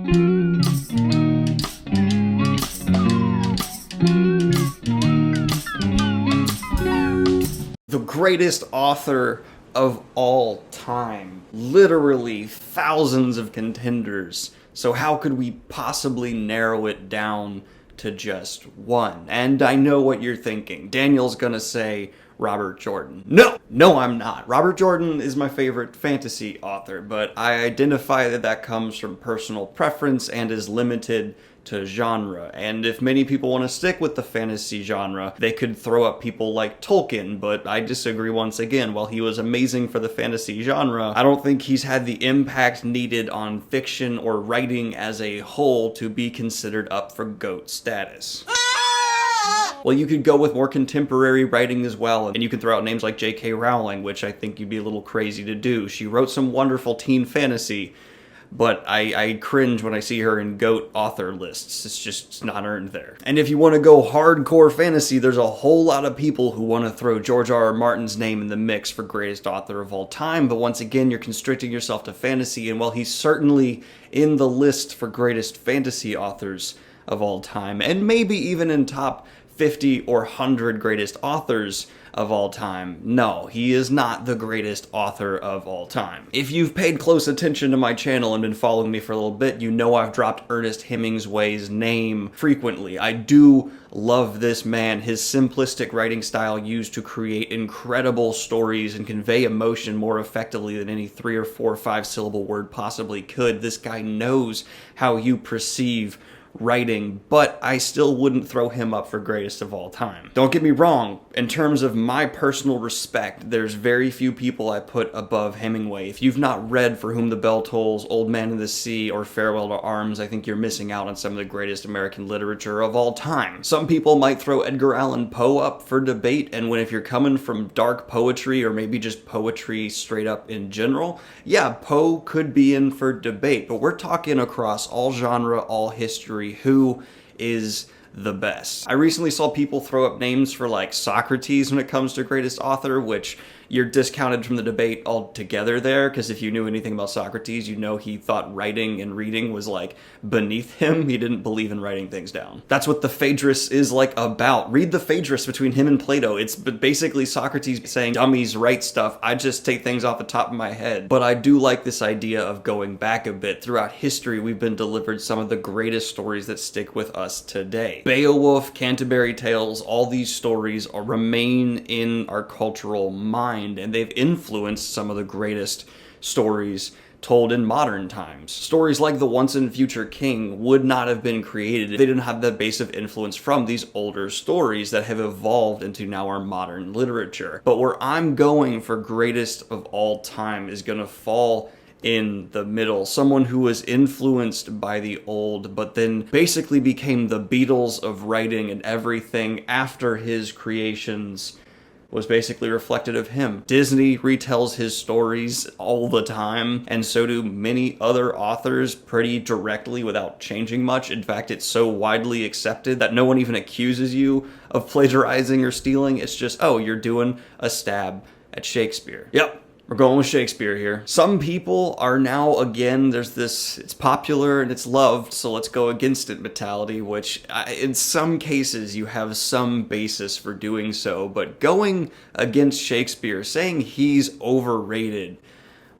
The greatest author of all time. Literally thousands of contenders. So how could we possibly narrow it down to just one? And I know what you're thinking. Daniel's gonna say Robert Jordan. No, I'm not. Robert Jordan is my favorite fantasy author, but I identify that that comes from personal preference and is limited to genre. And if many people want to stick with the fantasy genre, they could throw up people like Tolkien, but I disagree once again. While he was amazing for the fantasy genre, I don't think he's had the impact needed on fiction or writing as a whole to be considered up for GOAT status. Well, you could go with more contemporary writing as well, and you can throw out names like J.K. Rowling, which I think you'd be a little crazy to do. She wrote some wonderful teen fantasy, but I cringe when I see her in GOAT author lists. It's just not earned there. And if you want to go hardcore fantasy, there's a whole lot of people who want to throw George R.R. Martin's name in the mix for greatest author of all time, but once again, you're constricting yourself to fantasy, and while he's certainly in the list for greatest fantasy authors of all time, and maybe even in top 50 or 100 greatest authors of all time, no, he is not the greatest author of all time. If you've paid close attention to my channel and been following me for a little bit, you know I've dropped Ernest Hemingway's name frequently. I do love this man. His simplistic writing style used to create incredible stories and convey emotion more effectively than any 3 or 4 or 5 syllable word possibly could. This guy knows how you perceive writing, but I still wouldn't throw him up for greatest of all time. Don't get me wrong, in terms of my personal respect, there's very few people I put above Hemingway. If you've not read For Whom the Bell Tolls, Old Man in the Sea, or Farewell to Arms, I think you're missing out on some of the greatest American literature of all time. Some people might throw Edgar Allan Poe up for debate, and if you're coming from dark poetry, or maybe just poetry straight up in general, yeah, Poe could be in for debate, but we're talking across all genre, all history, who is the best. I recently saw people throw up names for like Socrates when it comes to greatest author, which you're discounted from the debate altogether there, because if you knew anything about Socrates, you know he thought writing and reading was like beneath him. He didn't believe in writing things down. That's what the Phaedrus is like about. Read the Phaedrus between him and Plato. It's basically Socrates saying, dummies write stuff, I just take things off the top of my head. But I do like this idea of going back a bit. Throughout history, we've been delivered some of the greatest stories that stick with us today. Beowulf, Canterbury Tales, all these stories remain in our cultural mind, and they've influenced some of the greatest stories told in modern times. Stories like The Once and Future King would not have been created if they didn't have the base of influence from these older stories that have evolved into now our modern literature. But where I'm going for greatest of all time is gonna fall in the middle. Someone who was influenced by the old, but then basically became the Beatles of writing, and everything after his creations was basically reflected of him. Disney retells his stories all the time, and so do many other authors pretty directly without changing much. In fact, it's so widely accepted that no one even accuses you of plagiarizing or stealing. It's just, oh, you're doing a stab at Shakespeare. Yep. We're going with Shakespeare here. Some people are now, again, there's this, it's popular and it's loved, so let's go against it mentality, which in some cases you have some basis for doing so, but going against Shakespeare, saying he's overrated,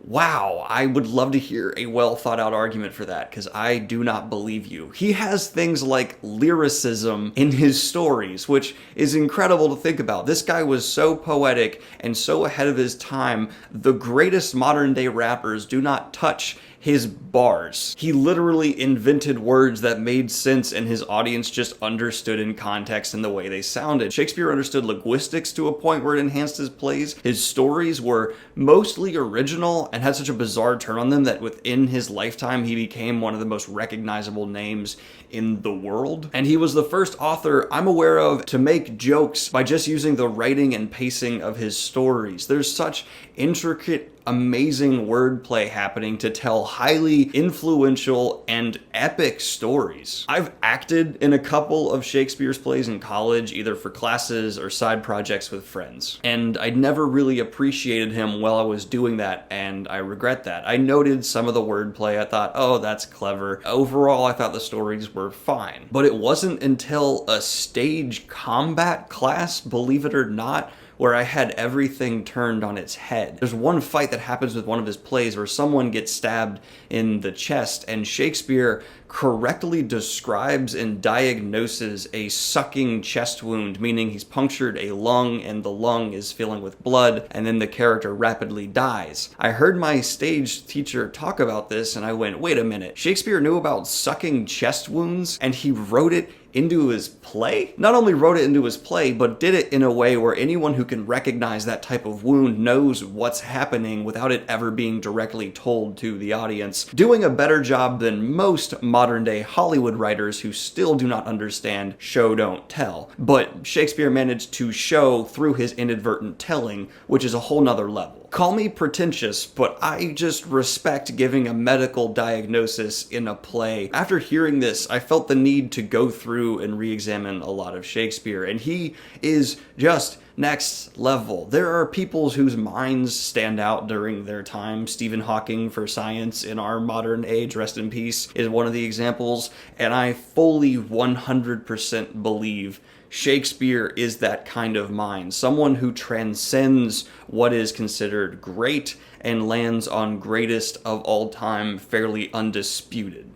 wow, I would love to hear a well thought out argument for that, because I do not believe you. He has things like lyricism in his stories, which is incredible to think about. This guy was so poetic and so ahead of his time. The greatest modern day rappers do not touch his bars. He literally invented words that made sense and his audience just understood in context and the way they sounded. Shakespeare understood linguistics to a point where it enhanced his plays. His stories were mostly original and had such a bizarre turn on them that within his lifetime he became one of the most recognizable names in the world. And he was the first author I'm aware of to make jokes by just using the writing and pacing of his stories. There's such intricate amazing wordplay happening to tell highly influential and epic stories. I've acted in a couple of Shakespeare's plays in college, either for classes or side projects with friends, and I never really appreciated him while I was doing that, and I regret that. I noted some of the wordplay, I thought, oh, that's clever. Overall, I thought the stories were fine. But it wasn't until a stage combat class, believe it or not, where I had everything turned on its head. There's one fight that happens with one of his plays where someone gets stabbed in the chest, and Shakespeare correctly describes and diagnoses a sucking chest wound, meaning he's punctured a lung and the lung is filling with blood, and then the character rapidly dies. I heard my stage teacher talk about this and I went, wait a minute, Shakespeare knew about sucking chest wounds and he wrote it into his play? Not only wrote it into his play, but did it in a way where anyone who can recognize that type of wound knows what's happening without it ever being directly told to the audience, doing a better job than most modern-day Hollywood writers who still do not understand show, don't tell. But Shakespeare managed to show through his inadvertent telling, which is a whole nother level. Call me pretentious, but I just respect giving a medical diagnosis in a play. After hearing this, I felt the need to go through and re-examine a lot of Shakespeare, and he is just next level. There are people whose minds stand out during their time. Stephen Hawking for science in our modern age, rest in peace, is one of the examples, and I fully 100% believe Shakespeare is that kind of mind, someone who transcends what is considered great and lands on greatest of all time fairly undisputed.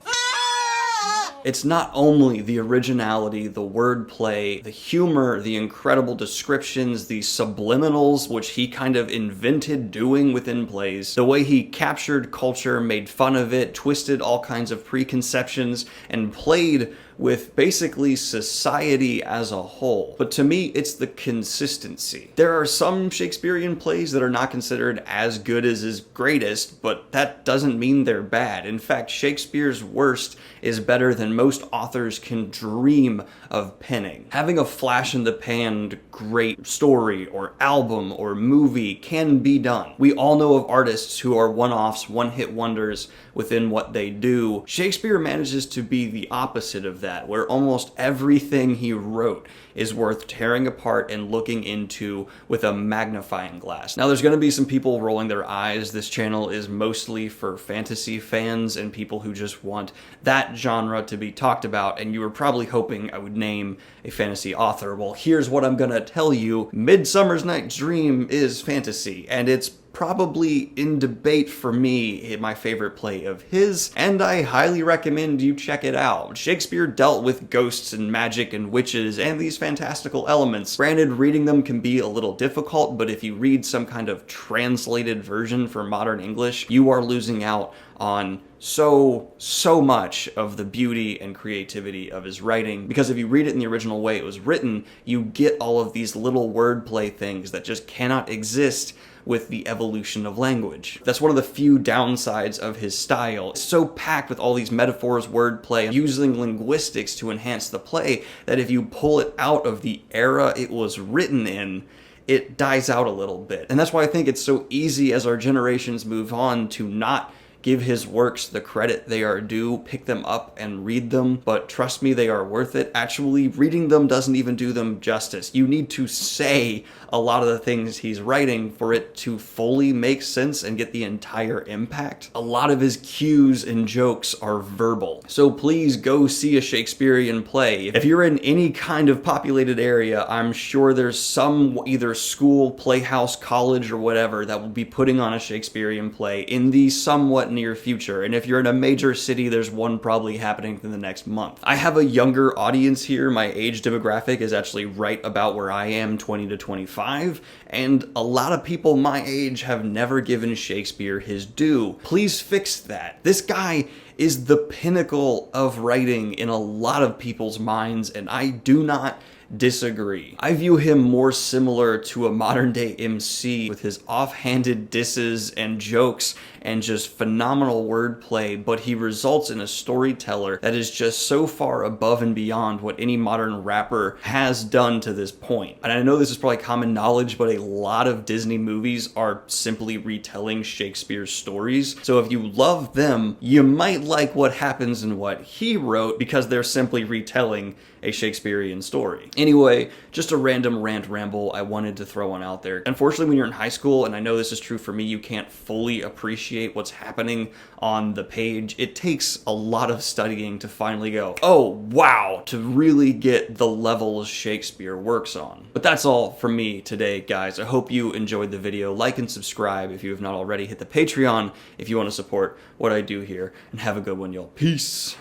It's not only the originality, the wordplay, the humor, the incredible descriptions, the subliminals, which he kind of invented doing within plays, the way he captured culture, made fun of it, twisted all kinds of preconceptions, and played with basically society as a whole. But to me, it's the consistency. There are some Shakespearean plays that are not considered as good as his greatest, but that doesn't mean they're bad. In fact, Shakespeare's worst is better than most authors can dream of penning. Having a flash-in-the-pan great story or album or movie can be done. We all know of artists who are one-offs, one-hit wonders within what they do. Shakespeare manages to be the opposite of that, where almost everything he wrote is worth tearing apart and looking into with a magnifying glass. Now, there's going to be some people rolling their eyes. This channel is mostly for fantasy fans and people who just want that genre to be talked about, and you were probably hoping I would name a fantasy author. Well, here's what I'm gonna tell you. Midsummer's Night's Dream is fantasy, and it's probably in debate for me my favorite play of his, and I highly recommend you check it out. Shakespeare dealt with ghosts and magic and witches and these fantastical elements. Granted, reading them can be a little difficult, but if you read some kind of translated version for modern English, you are losing out on so much of the beauty and creativity of his writing, because if you read it in the original way it was written, you get all of these little wordplay things that just cannot exist with the evolution of language. That's one of the few downsides of his style. It's so packed with all these metaphors, wordplay, using linguistics to enhance the play that if you pull it out of the era it was written in, it dies out a little bit. And that's why I think it's so easy as our generations move on to not give his works the credit they are due, pick them up and read them, but trust me, they are worth it. Actually, reading them doesn't even do them justice. You need to say a lot of the things he's writing for it to fully make sense and get the entire impact. A lot of his cues and jokes are verbal. So please go see a Shakespearean play. If you're in any kind of populated area, I'm sure there's some either school, playhouse, college, or whatever that will be putting on a Shakespearean play in the somewhat near future. And if you're in a major city, there's one probably happening in the next month. I have a younger audience here. My age demographic is actually right about where I am, 20 to 25, and a lot of people my age have never given Shakespeare his due. Please fix that. This guy is the pinnacle of writing in a lot of people's minds, and I do not disagree. I view him more similar to a modern day MC with his offhanded disses and jokes and just phenomenal wordplay, but he results in a storyteller that is just so far above and beyond what any modern rapper has done to this point. And I know this is probably common knowledge, but a lot of Disney movies are simply retelling Shakespeare's stories. So if you love them, you might like what happens in what he wrote because they're simply retelling a Shakespearean story. Anyway, just a random rant ramble I wanted to throw one out there. Unfortunately, when you're in high school, and I know this is true for me, you can't fully appreciate what's happening on the page. It takes a lot of studying to finally go, oh wow, to really get the levels Shakespeare works on. But that's all from me today, guys. I hope you enjoyed the video. Like and subscribe if you have not already. Hit the Patreon if you want to support what I do here, and have a good one, y'all. Peace.